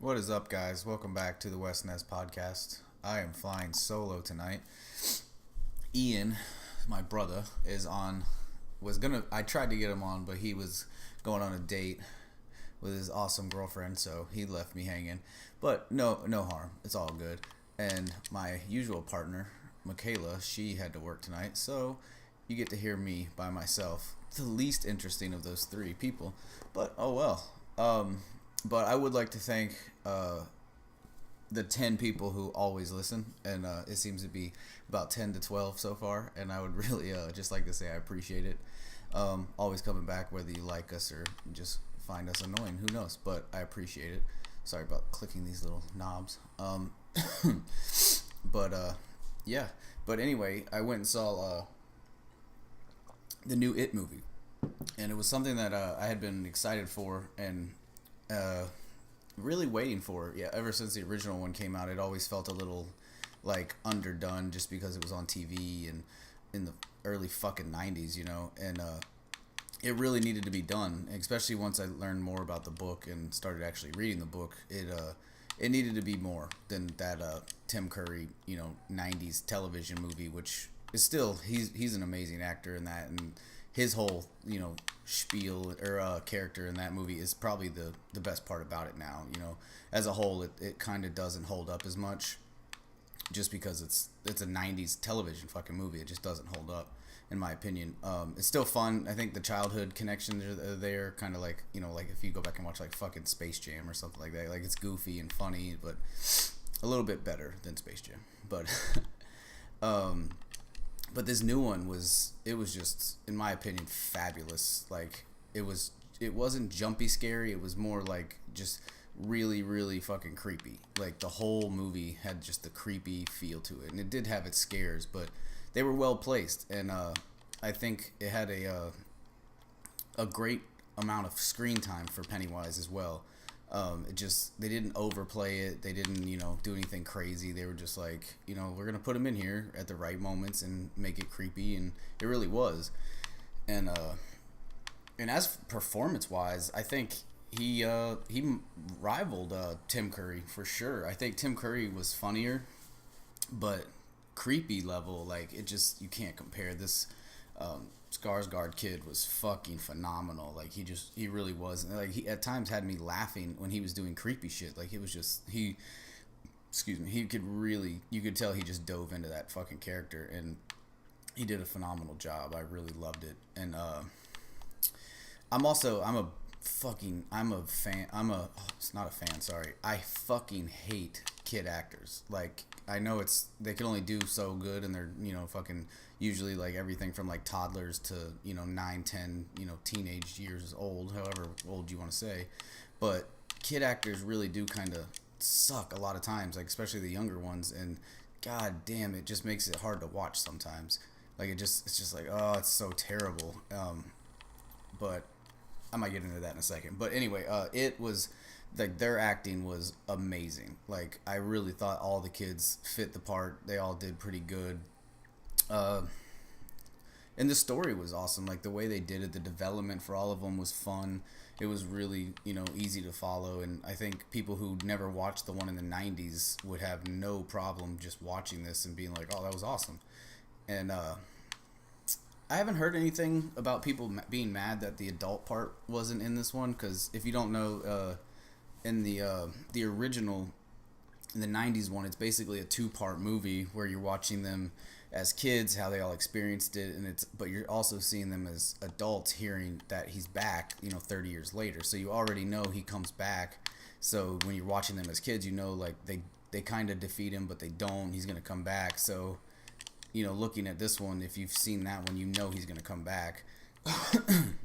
What is up, guys? Welcome back to the West Nest podcast. I am flying solo tonight. Ian, my brother, is on. I tried to get him on, but he was going on a date with his awesome girlfriend, so he left me hanging. But no harm. It's all good. And my usual partner, Michaela, she had to work tonight, so you get to hear me by myself. The least interesting of those three people, but oh well. But I would like to thank the 10 people who always listen, and it seems to be about 10 to 12 so far, and I would really just like to say I appreciate it. Always coming back, whether you like us or just find us annoying, who knows, but I appreciate it. Sorry about clicking these little knobs. Yeah. But anyway, I went and saw the new It movie, and it was something that I had been excited for and really waiting for. Yeah, ever since the original one came out, it always felt a little like underdone just because it was on TV and in the early fucking 90s, and it really needed to be done, especially once I learned more about the book and started actually reading the book. It needed to be more than that Tim Curry, 90s television movie, which is still, he's an amazing actor in that, and his whole, spiel or character in that movie is probably the best part about it now. As a whole, it kind of doesn't hold up as much just because it's a 90s television fucking movie. It just doesn't hold up, in my opinion. It's still fun. I think the childhood connections are there, kind of like, like if you go back and watch like fucking Space Jam or something like that. Like, it's goofy and funny, but a little bit better than Space Jam. But but this new one was just, in my opinion, fabulous. Like, it wasn't jumpy scary. It was more like just really, really fucking creepy. Like, the whole movie had just the creepy feel to it, and it did have its scares, but they were well placed, and I think it had a great amount of screen time for Pennywise as well. They didn't overplay it. They didn't, do anything crazy. They were just like, we're gonna put him in here at the right moments and make it creepy, and it really was. And as performance wise, I think he rivaled Tim Curry for sure. I think Tim Curry was funnier, but creepy level, like, you can't compare. This Skarsgård kid was fucking phenomenal. Like, he really was. Like, he at times had me laughing when he was doing creepy shit. Like, it was just, he could really, you could tell he just dove into that fucking character, and he did a phenomenal job. I really loved it. And it's not a fan, sorry. I fucking hate kid actors. Like, I know they can only do so good, and they're, fucking usually like everything from like toddlers to, 9, 10, teenage years old, however old you want to say. But kid actors really do kind of suck a lot of times, like, especially the younger ones, and god damn, it just makes it hard to watch sometimes. Like, it's just like, oh, it's so terrible. But I might get into that in a second. But anyway, it was like, their acting was amazing. Like, I really thought all the kids fit the part. They all did pretty good. And the story was awesome. Like, the way they did it, the development for all of them was fun. It was really, easy to follow. And I think people who never watched the one in the 90s would have no problem just watching this and being like, oh, that was awesome. And I haven't heard anything about people being mad that the adult part wasn't in this one, because if you don't know, in the original, in the 90s one, it's basically a 2-part movie where you're watching them as kids, how they all experienced it, but you're also seeing them as adults, hearing that he's back, 30 years later. So you already know he comes back. So when you're watching them as kids, like, they kind of defeat him, but they don't. He's gonna come back. So, looking at this one, if you've seen that one, he's gonna come back.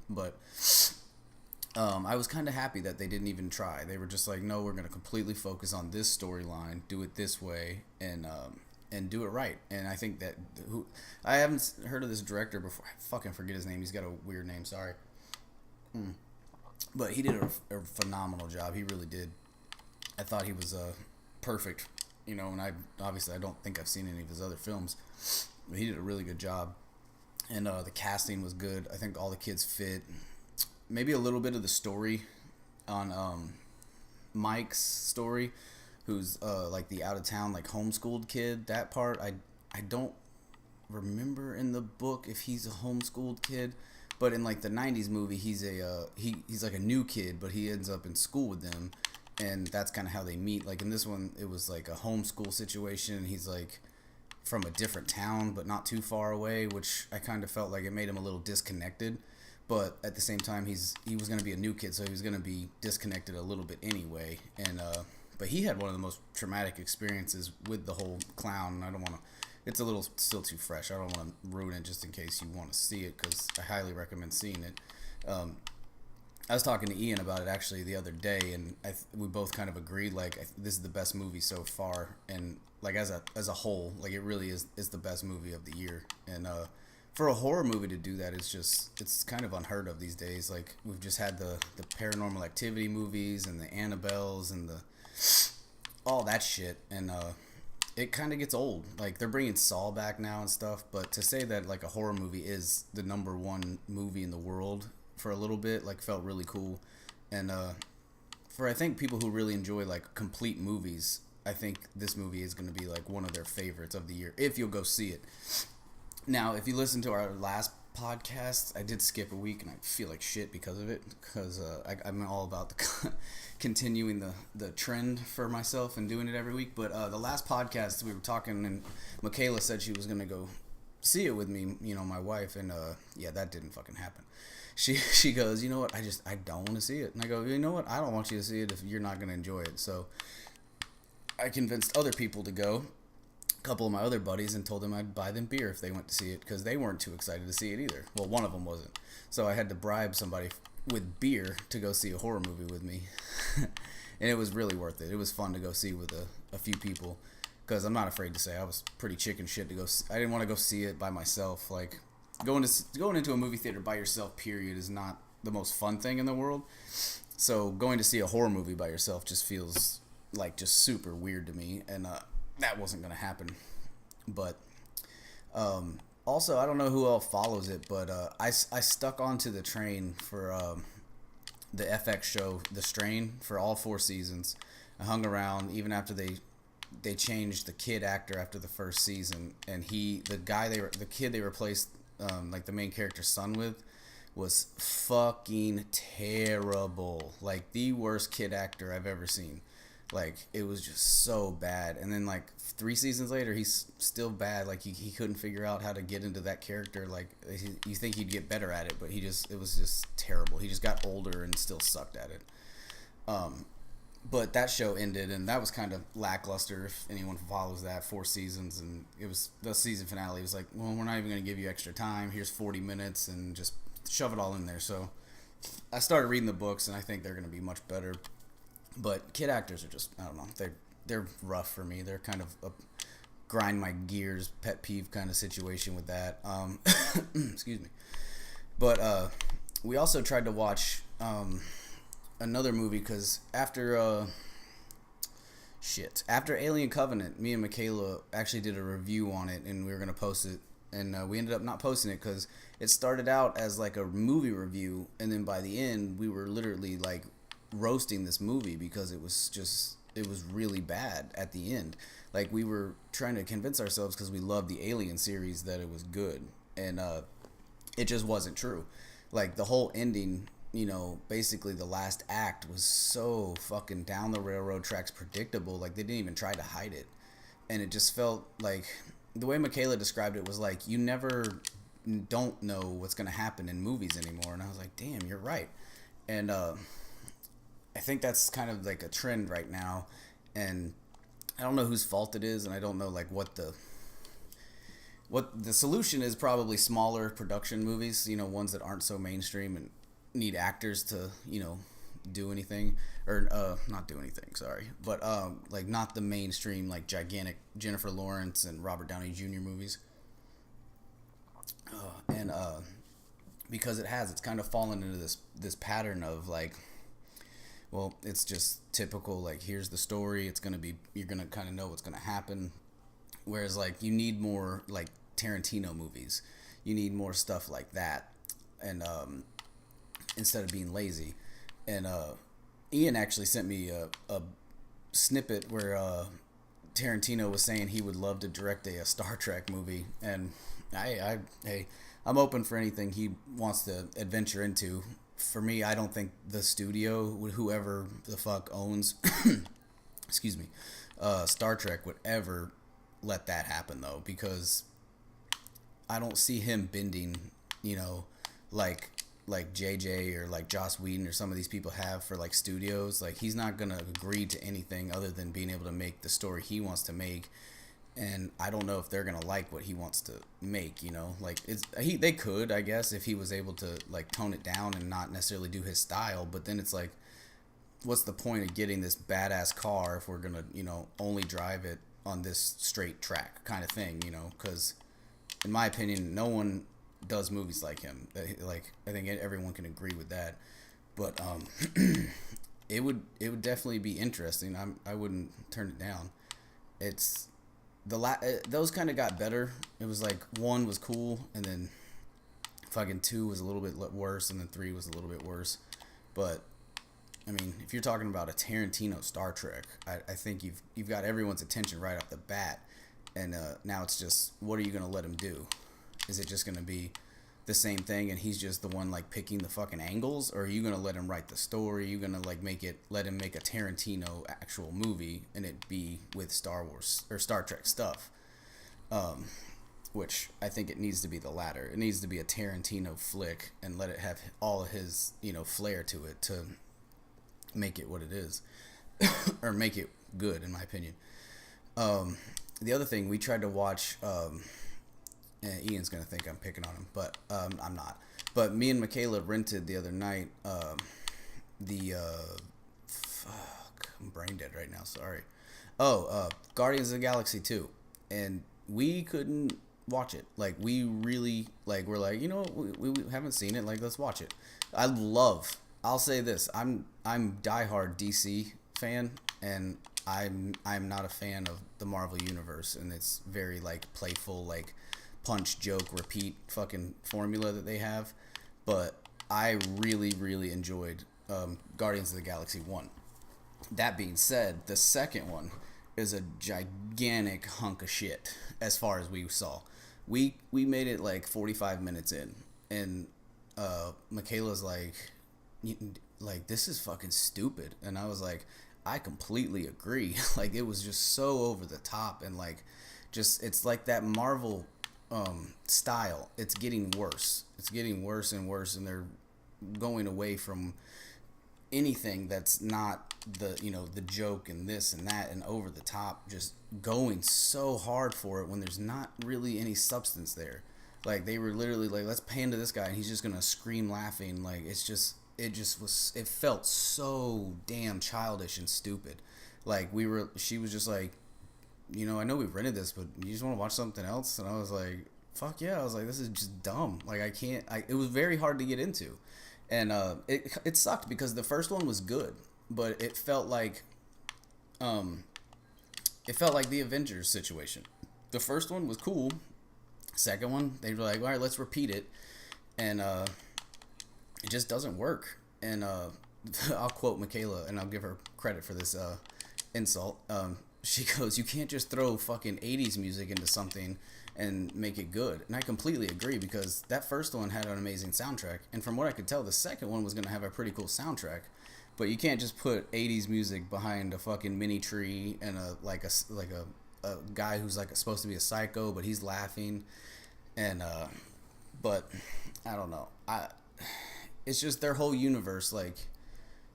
But I was kind of happy that they didn't even try. They were just like, no, we're going to completely focus on this storyline, do it this way, and do it right. And I think that I haven't heard of this director before. I fucking forget his name. He's got a weird name. Sorry. But he did a phenomenal job. He really did. I thought he was perfect. And I don't think I've seen any of his other films, but he did a really good job. And the casting was good. I think all the kids fit. Maybe a little bit of the story on Mike's story, who's like the out of town like homeschooled kid. That part I don't remember in the book if he's a homeschooled kid, but in like the '90s movie, he's he's like a new kid, but he ends up in school with them, and that's kind of how they meet. Like in this one, it was like a homeschool situation. He's like from a different town, but not too far away, which I kind of felt like it made him a little disconnected. But at the same time, he was going to be a new kid, so he was going to be disconnected a little bit anyway. And but he had one of the most traumatic experiences with the whole clown. I don't want to. It's a little still too fresh. I don't want to ruin it just in case you want to see it, because I highly recommend seeing it. I was talking to Ian about it actually the other day, and we both kind of agreed like this is the best movie so far, and like as a whole, like it really is the best movie of the year. And for a horror movie to do that, it's kind of unheard of these days. Like we've just had the Paranormal Activity movies and the Annabelles and the all that shit, and it kind of gets old. Like they're bringing Saw back now and stuff, but to say that like a horror movie is the #1 movie in the world for a little bit, like felt really cool. And for I think people who really enjoy like complete movies, I think this movie is going to be like one of their favorites of the year if you'll go see it. Now, if you listen to our last podcast, I did skip a week, and I feel like shit because of it, because I'm all about the continuing the trend for myself and doing it every week. But the last podcast we were talking, and Michaela said she was going to go see it with me, you know, my wife, and yeah, that didn't fucking happen. She goes, you know what, I don't want to see it. And I go, you know what, I don't want you to see it if you're not going to enjoy it. So I convinced other people to go, a couple of my other buddies, and told them I'd buy them beer if they went to see it, because they weren't too excited to see it either. Well, one of them wasn't. So I had to bribe somebody with beer to go see a horror movie with me. And it was really worth it. It was fun to go see with a few people, because I'm not afraid to say I was pretty chicken shit to go see. I didn't want to go see it by myself. Like going into a movie theater by yourself, period, is not the most fun thing in the world. So going to see a horror movie by yourself just feels like just super weird to me, and that wasn't going to happen. But also, I don't know who else follows it, but I stuck onto the train for the FX show The Strain for all 4 seasons. I hung around even after they changed the kid actor after the first season, and the kid they replaced like the main character's son with was fucking terrible. Like the worst kid actor I've ever seen. Like it was just so bad. And then like 3 seasons later, he's still bad. Like he couldn't figure out how to get into that character. Like you think he'd get better at it, but it was just terrible. He just got older and still sucked at it. But that show ended, and that was kind of lackluster if anyone follows that. 4 seasons, and it was the season finale. It was like, well, we're not even going to give you extra time. Here's 40 minutes, and just shove it all in there. So I started reading the books, and I think they're going to be much better. But kid actors are just, I don't know, they're rough for me. They're kind of a grind my gears, pet peeve kind of situation with that. Excuse me. But we also tried to watch another movie, because after Alien Covenant, me and Michaela actually did a review on it, and we were going to post it, and we ended up not posting it because it started out as like a movie review, and then by the end we were literally like roasting this movie because it was really bad at the end. Like we were trying to convince ourselves, because we loved the Alien series, that it was good, and it just wasn't true. Like the whole ending, you know, basically the last act was so fucking down the railroad tracks predictable. Like they didn't even try to hide it, and it just felt like the way Michaela described it was like you don't know what's gonna happen in movies anymore. And I was like, damn, you're right. And I think that's kind of like a trend right now, and I don't know whose fault it is, and I don't know like what the solution is. Probably smaller production movies, you know, ones that aren't so mainstream and need actors to, you know, do anything, or not do anything, sorry, but like not the mainstream like gigantic Jennifer Lawrence and Robert Downey Jr. movies. And because it's kind of fallen into this pattern of like, well, it's just typical, like here's the story, you're gonna kind of know what's gonna happen, whereas like you need more like Tarantino movies, you need more stuff like that, and instead of being lazy. And Ian actually sent me a snippet where Tarantino was saying he would love to direct a Star Trek movie, and hey, I'm open for anything he wants to adventure into. For me, I don't think the studio, whoever the fuck owns, excuse me, Star Trek would ever let that happen though, because I don't see him bending, you know, like JJ or like Joss Whedon or some of these people have for like studios. Like he's not gonna agree to anything other than being able to make the story he wants to make. And I don't know if they're gonna like what he wants to make. You know, like they could, I guess, if he was able to like tone it down and not necessarily do his style. But then it's like, what's the point of getting this badass car if we're gonna, you know, only drive it on this straight track kind of thing? You know, because in my opinion, no one does movies like him. Like I think everyone can agree with that. But it would definitely be interesting. I wouldn't turn it down. It's those kind of got better. It was like 1 was cool, and then fucking 2 was a little bit worse, and then 3 was a little bit worse. But I mean, if you're talking about a Tarantino Star Trek, I think you've got everyone's attention right off the bat. And now it's just, what are you going to let him do? Is it just going to be the same thing and he's just the one like picking the fucking angles? Or are you going to let him write the story? Are you going to like let him make a Tarantino actual movie and it be with Star Wars or Star Trek stuff? Which I think it needs to be the latter. It needs to be a Tarantino flick and let it have all of his, you know, flair to it to make it what it is. Or make it good, in my opinion. The other thing, we tried to watch, Ian's going to think I'm picking on him, but I'm not. But me and Michaela rented the other night fuck, I'm brain dead right now, sorry. Guardians of the Galaxy 2. And we couldn't watch it. Like, we really, like, we're like, you know, we haven't seen it, like, let's watch it. I'll say this, I'm diehard DC fan, and I'm not a fan of the Marvel universe, and it's very like playful, like punch, joke, repeat fucking formula that they have. But I really, really enjoyed Guardians of the Galaxy 1. That being said, the second one is a gigantic hunk of shit as far as we saw. We made it like 45 minutes in, and Michaela's like, this is fucking stupid. And I was like, I completely agree. Like, it was just so over the top, and like, just, it's like that Marvel style. It's getting worse. It's getting worse and worse, and they're going away from anything that's not the, you know, the joke and this and that and over the top, just going so hard for it when there's not really any substance there. Like, they were literally like, let's pan to this guy and he's just gonna scream laughing. Like, it felt so damn childish and stupid. Like, she was just like, you know, I know we've rented this, but you just want to watch something else? And I was like, fuck yeah. I was like, this is just dumb. Like, it was very hard to get into. And it sucked because the first one was good, but it felt like the Avengers situation. The first one was cool. Second one, they were like, all right, let's repeat it. And it just doesn't work. And I'll quote Michaela, and I'll give her credit for this insult. She goes, you can't just throw fucking 80s music into something and make it good. And I completely agree, because that first one had an amazing soundtrack. And from what I could tell, the second one was going to have a pretty cool soundtrack. But you can't just put 80s music behind a fucking mini tree and a guy who's like supposed to be a psycho, but he's laughing. And but I don't know. It's just their whole universe. Like,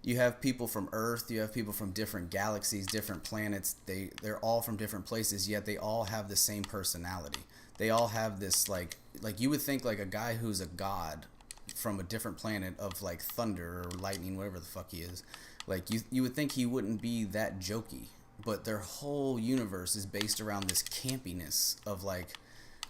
you have people from Earth, you have people from different galaxies, different planets. They're all from different places, yet they all have the same personality. They all have this like you would think like a guy who's a god from a different planet of like thunder or lightning, whatever the fuck he is. Like, you would think he wouldn't be that jokey, but their whole universe is based around this campiness of like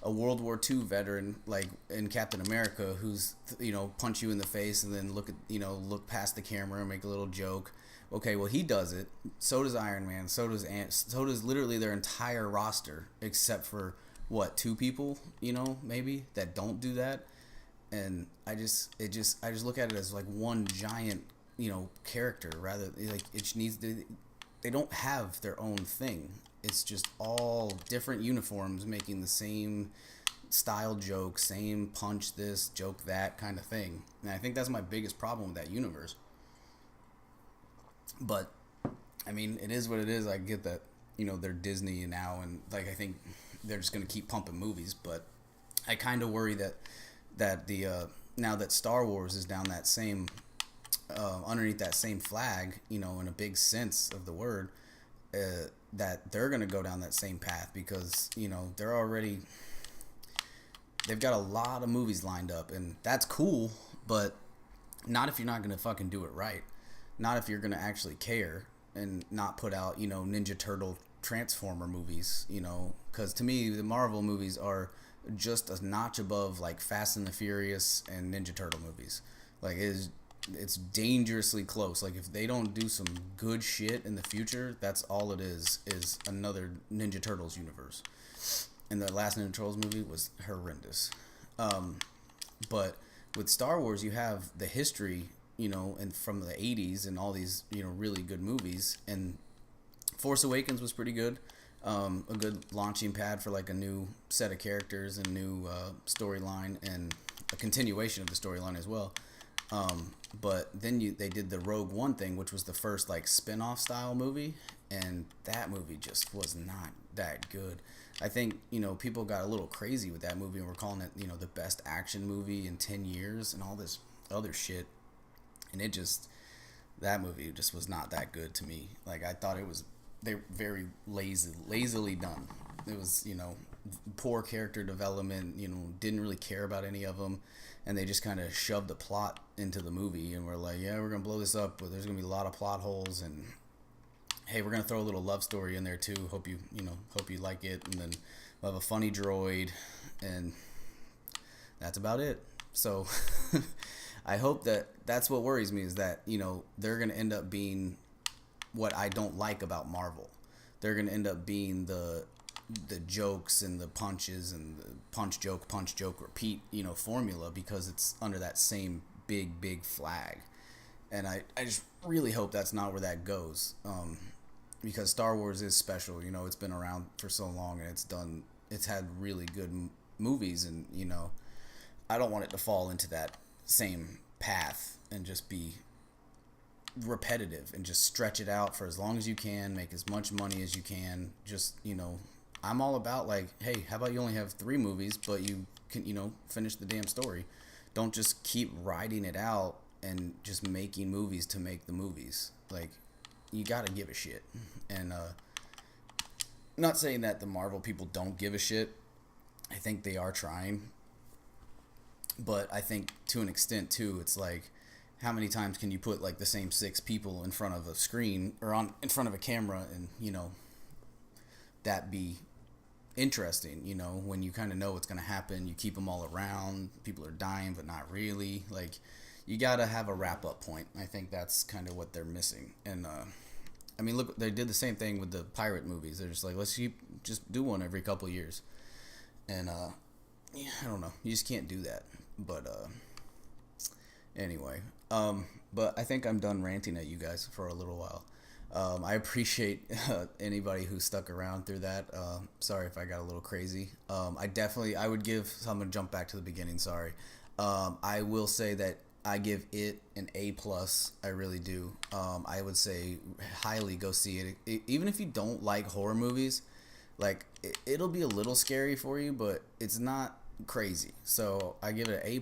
a World War II veteran, like in Captain America, who's, you know, punch you in the face and then look past the camera and make a little joke. Okay, well, he does it. So does Iron Man. So does literally their entire roster, except for what, 2 people, you know, maybe, that don't do that. And I just look at it as like one giant character. Rather, like it needs to, they don't have their own thing. It's just all different uniforms making the same style joke, same punch this, joke that kind of thing. And I think that's my biggest problem with that universe. But I mean, it is what it is. I get that, they're Disney now, and like I think they're just gonna keep pumping movies. But I kind of worry that the now that Star Wars is down that same underneath that same flag, in a big sense of the word, that they're gonna go down that same path because they've got a lot of movies lined up, and that's cool, but not if you're not gonna fucking do it right. Not if you're gonna actually care and not put out, Ninja Turtle Transformer movies, because to me the Marvel movies are just a notch above like Fast and the Furious and Ninja Turtle movies. Like it's dangerously close. Like if they don't do some good shit in the future, that's all it is another Ninja Turtles universe. And the last Ninja Turtles movie was horrendous. But with Star Wars, you have the history, and from the 80s and all these, really good movies. And Force Awakens was pretty good. A good launching pad for like a new set of characters and new storyline and a continuation of the storyline as well. But then they did the Rogue One thing, which was the first like spin-off style movie, and that movie just was not that good. I think, people got a little crazy with that movie and were calling it, the best action movie in 10 years and all this other shit. And that movie just was not that good to me. Like, I thought they were very lazily done. It was, poor character development, didn't really care about any of them. And they just kind of shoved the plot into the movie and we're like, yeah, we're going to blow this up, but there's going to be a lot of plot holes, and hey, we're going to throw a little love story in there too. Hope you like it. And then we'll have a funny droid, and that's about it. So I hope that's what worries me, is that, they're going to end up being what I don't like about Marvel. They're going to end up being the jokes and the punches and the punch joke, repeat, formula, because it's under that same big flag. And I just really hope that's not where that goes. Because Star Wars is special, it's been around for so long, and it's had really good movies, and, I don't want it to fall into that same path and just be repetitive and just stretch it out for as long as you can, make as much money as you can. Just, I'm all about like, hey, how about you only have 3 movies, but you can, finish the damn story. Don't just keep writing it out and just making movies to make the movies. Like, you gotta give a shit. And not saying that the Marvel people don't give a shit. I think they are trying. But I think to an extent too, it's like, how many times can you put like the same 6 people in front of a screen or in front of a camera, and that be interesting? When you kind of know what's going to happen, you keep them all around, people are dying but not really. Like, you gotta have a wrap-up point. I think that's kind of what they're missing. And I mean, look, they did the same thing with the pirate movies. They're just like, let's just do one every couple of years. And yeah, I don't know, you just can't do that. But anyway, but I think I'm done ranting at you guys for a little while. I appreciate anybody who stuck around through that. Sorry if I got a little crazy. I would give, so I'm going to jump back to the beginning, sorry. I will say that I give it an A+. I really do. I would say highly go see it. Even if you don't like horror movies, like, it'll be a little scary for you, but it's not crazy. So I give it an A+.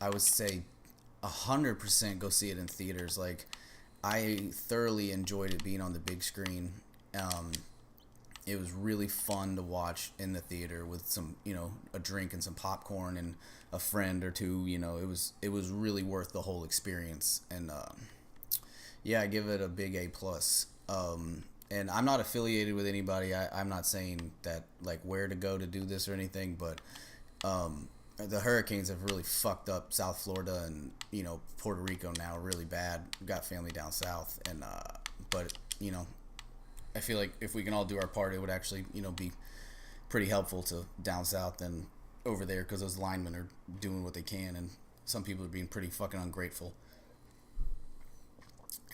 I would say 100% go see it in theaters. Like, I thoroughly enjoyed it being on the big screen. It was really fun to watch in the theater with some, a drink and some popcorn and a friend or two. It was really worth the whole experience. And yeah, I give it a big A+. And I'm not affiliated with anybody. I'm not saying that like where to go to do this or anything, but the hurricanes have really fucked up South Florida and Puerto Rico now really bad. We've got family down south, and but I feel like if we can all do our part, it would actually be pretty helpful to down south and over there, because those linemen are doing what they can, and some people are being pretty fucking ungrateful.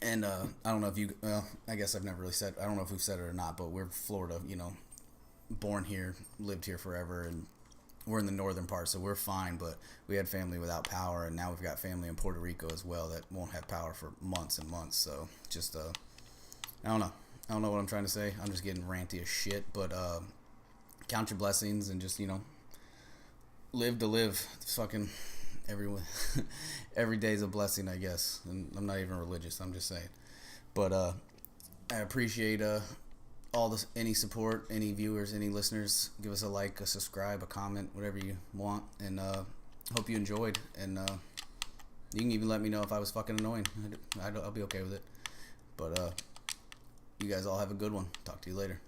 And I don't know if you. Well, I guess I've never really said. I don't know if we've said it or not, but we're Florida. You know, born here, lived here forever, and we're in the northern part, so we're fine. But we had family without power, and now we've got family in Puerto Rico as well that won't have power for months and months. So just I don't know. I don't know what I'm trying to say. I'm just getting ranty as shit. But count your blessings and just live to live. Fucking everyone, every day's a blessing, I guess. And I'm not even religious. I'm just saying. But I appreciate all this, any support, any viewers, any listeners. Give us a like, a subscribe, a comment, whatever you want. And hope you enjoyed. And you can even let me know if I was fucking annoying. I'll be okay with it. But you guys all have a good one. Talk to you later.